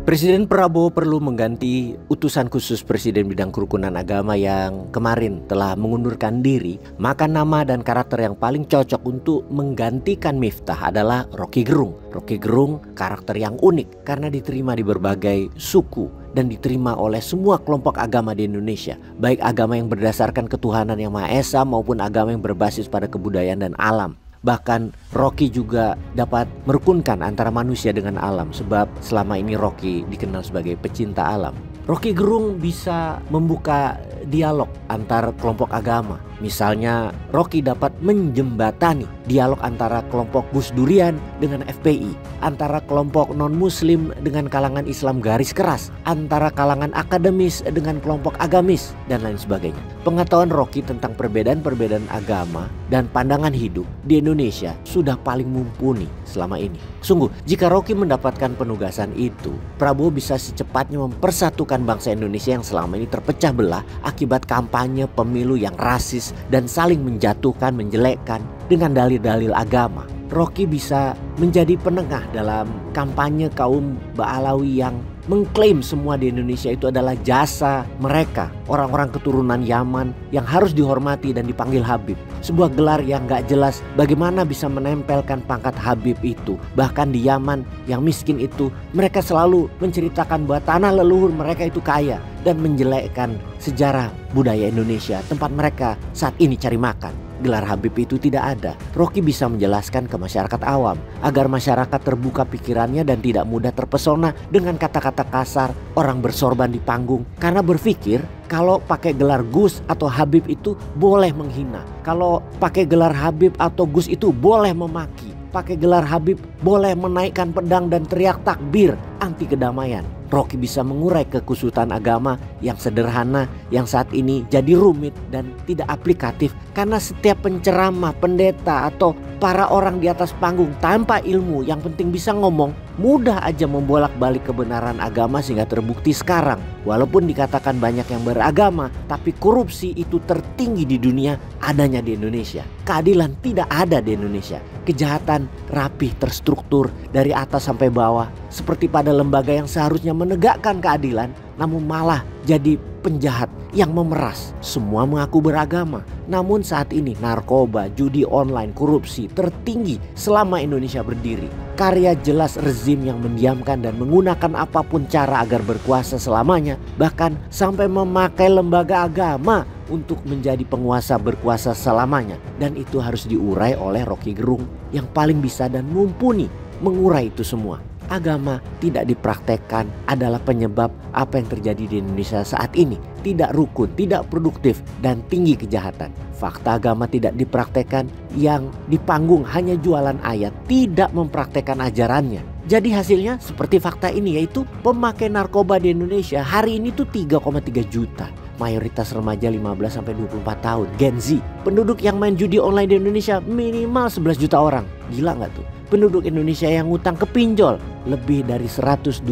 Presiden Prabowo perlu mengganti utusan khusus Presiden bidang kerukunan agama yang kemarin telah mengundurkan diri. Maka nama dan karakter yang paling cocok untuk menggantikan Miftah adalah Rocky Gerung. Rocky Gerung karakter yang unik karena diterima di berbagai suku dan diterima oleh semua kelompok agama di Indonesia. Baik agama yang berdasarkan ketuhanan yang Maha Esa maupun agama yang berbasis pada kebudayaan dan alam. Bahkan Rocky juga dapat merukunkan antara manusia dengan alam, sebab selama ini Rocky dikenal sebagai pecinta alam. Rocky Gerung bisa membuka dialog antar kelompok agama. Misalnya Rocky dapat menjembatani dialog antara kelompok Gus Durian dengan FPI, antara kelompok non-muslim dengan kalangan Islam garis keras, antara kalangan akademis dengan kelompok agamis, dan lain sebagainya. Pengetahuan Rocky tentang perbedaan-perbedaan agama dan pandangan hidup di Indonesia sudah paling mumpuni selama ini. Sungguh, jika Rocky mendapatkan penugasan itu, Prabowo bisa secepatnya mempersatukan bangsa Indonesia yang selama ini terpecah belah akibat kampanye pemilu yang rasis dan saling menjatuhkan, menjelekkan dengan dalil-dalil agama. Rocky bisa menjadi penengah dalam kampanye kaum Ba'alawi yang mengklaim semua di Indonesia itu adalah jasa mereka, orang-orang keturunan Yaman yang harus dihormati dan dipanggil Habib. Sebuah gelar yang gak jelas bagaimana bisa menempelkan pangkat Habib itu. Bahkan di Yaman yang miskin itu, mereka selalu menceritakan bahwa tanah leluhur mereka itu kaya dan menjelekkan sejarah budaya Indonesia, tempat mereka saat ini cari makan. Gelar Habib itu tidak ada. Rocky bisa menjelaskan ke masyarakat awam agar masyarakat terbuka pikirannya dan tidak mudah terpesona dengan kata-kata kasar orang bersorban di panggung, karena berpikir kalau pakai gelar Gus atau Habib itu boleh menghina. Kalau pakai gelar Habib atau Gus itu boleh memaki. Pakai gelar Habib boleh menaikkan pedang dan teriak takbir anti kedamaian. Rocky bisa mengurai kekusutan agama yang sederhana yang saat ini jadi rumit dan tidak aplikatif karena setiap penceramah, pendeta atau para orang di atas panggung tanpa ilmu yang penting bisa ngomong mudah aja membolak-balik kebenaran agama sehingga terbukti sekarang. Walaupun dikatakan banyak yang beragama, tapi korupsi itu tertinggi di dunia adanya di Indonesia. Keadilan tidak ada di Indonesia. Kejahatan rapih, terstruktur dari atas sampai bawah, seperti pada lembaga yang seharusnya menegakkan keadilan, namun malah jadi penjahat yang memeras. Semua mengaku beragama, namun saat ini narkoba, judi online, korupsi tertinggi selama Indonesia berdiri. Karya jelas rezim yang mendiamkan dan menggunakan apapun cara agar berkuasa selamanya, bahkan sampai memakai lembaga agama untuk menjadi penguasa berkuasa selamanya. Dan itu harus diurai oleh Rocky Gerung yang paling bisa dan mumpuni mengurai itu semua. Agama tidak dipraktekkan adalah penyebab apa yang terjadi di Indonesia saat ini. Tidak rukun, tidak produktif, dan tinggi kejahatan. Fakta agama tidak dipraktekkan, yang di panggung hanya jualan ayat, tidak mempraktekkan ajarannya. Jadi hasilnya seperti fakta ini, yaitu pemakai narkoba di Indonesia hari ini tuh 3,3 juta. Mayoritas remaja 15-24 tahun, Gen Z. Penduduk yang main judi online di Indonesia minimal 11 juta orang. Gila gak tuh? Penduduk Indonesia yang ngutang ke pinjol lebih dari 129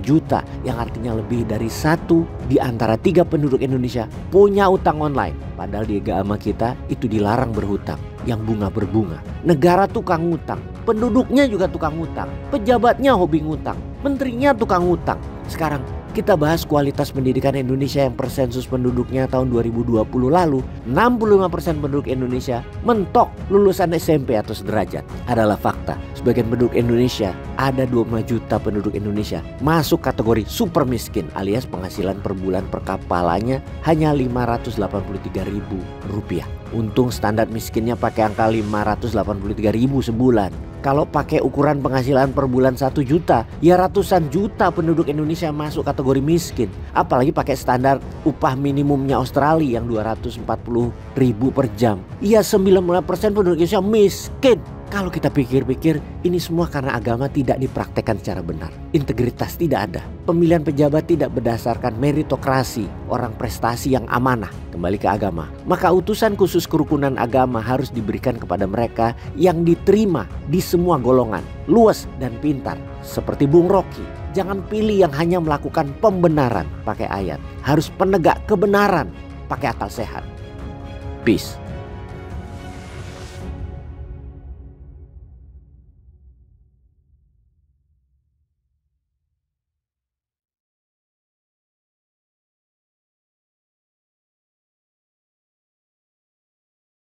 juta, yang artinya lebih dari 1 di antara 3 penduduk Indonesia punya utang online. Padahal di agama kita itu dilarang berhutang, yang bunga berbunga. Negara tukang ngutang, penduduknya juga tukang ngutang, pejabatnya hobi ngutang, menterinya tukang ngutang. Sekarang kita bahas kualitas pendidikan Indonesia yang persensus penduduknya tahun 2020 lalu 65% penduduk Indonesia mentok lulusan SMP atau sederajat. Adalah fakta. Sebagian penduduk Indonesia, ada 25 juta penduduk Indonesia masuk kategori super miskin, alias penghasilan per bulan per kepalanya hanya Rp583.000. Untung standar miskinnya pakai angka 583.000 sebulan. Kalau pakai ukuran penghasilan per bulan 1 juta, ya ratusan juta penduduk Indonesia masuk kategori miskin. Apalagi pakai standar upah minimumnya Australia yang 240.000 per jam. Ya 95% penduduk Indonesia miskin. Kalau kita pikir-pikir, ini semua karena agama tidak dipraktekkan secara benar. Integritas tidak ada. Pemilihan pejabat tidak berdasarkan meritokrasi, orang prestasi yang amanah. Kembali ke agama. Maka utusan khusus kerukunan agama harus diberikan kepada mereka yang diterima di semua golongan, luas dan pintar. Seperti Bung Rocky. Jangan pilih yang hanya melakukan pembenaran pakai ayat. Harus penegak kebenaran pakai akal sehat. Peace.